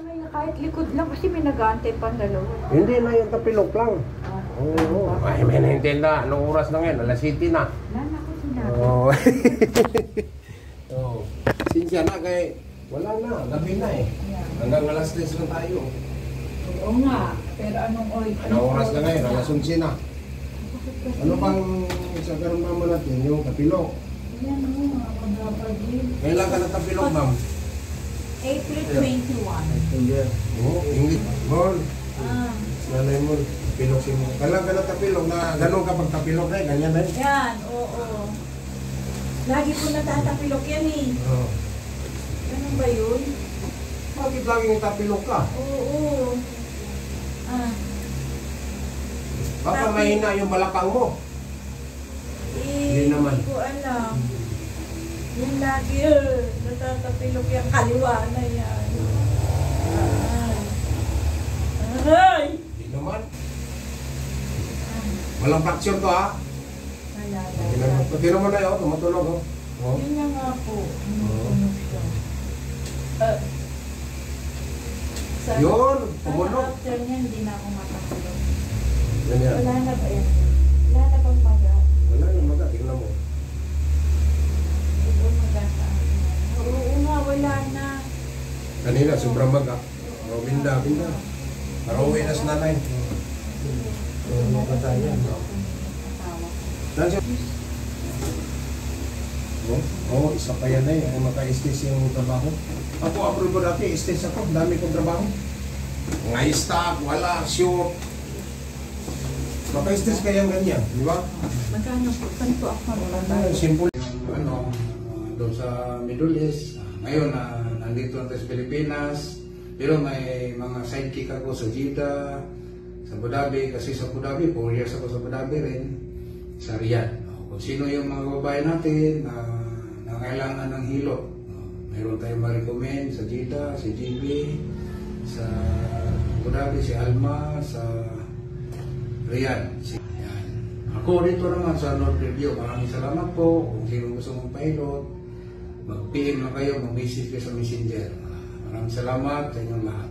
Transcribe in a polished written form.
may kahit likod lang kasi may nag-aantay pang dalawa. Hindi na yung tapilok lang. Oo. Ay, may naintinda. Anong oras na ngayon? Alas 7 na. Lala ko sinabi. Oo. Oo. Sinsya na kay wala na. Gabi na eh. Hanggang alas 3 lang tayo. Oo nga. Pero anong oras? Anong oras na ngayon? Alas 11 na. Ano pang sa karumama mo natin? Yung tapilok. Yan o, magkapag din. Kailan ka na tapilok, ma'am? April 21. Oo, English. Mol. Nanay mo, tapilok si mo. Kailan ka na tapilok na gano'n kapag tapilok na eh? Ganyan na eh. Yan, oo. Lagi po natatapilok yan eh. Oo. Ganun ba yun? Bakit laging tapilok ka? Oo. Baka mahina yung balakang mo. Hindi naman. Hindi ko alam. Yan lagi natatapilok yung kaliwa na yan. Ay! Hindi naman. Walang fracture to ha? Pati naman na yun, tumatulog oh. Yun nga nga po. Tumunog siya. Yun, tumunog. After niya, hindi na ako matapilok. Ganyan. Wala na ba yan? Wala na bang maga? Wala yung maga, tingnan mo. Ito maga sa akin. Oo nga, wala na. Kanina, sobrang maga. O, binda. Para uwi na sa nanay. Oo, isa pa yan eh. Kung maka-stage yung trabaho. Ako, approve ko dati, stage ako. Dami kong trabaho. Mga stock, wala, sure. Maka-stage kayang ganyan, di ba? Magkano po? Saan po ako magpapalala? Simple. Doon sa Middle East. Ngayon, nandito natin sa Pilipinas. Pero may mga sidekick ako sa Jeddah, sa Abu Dhabi. Kasi sa Abu Dhabi, 4 years ako sa Abu Dhabi rin. Sa Riyadh. Kung sino yung mga babae natin na kailangan ng hilot. Mayroon tayong ma-recommend sa Jeddah, si JB, sa Abu Dhabi, si Alma, sa Riyadh. Yan. Ako dito naman sa North Review. Maraming salamat po. Kung sino gusto mong pilot, mag-PM na kayo, mag-message kayo sa Messenger. Maraming salamat sa inyong lahat.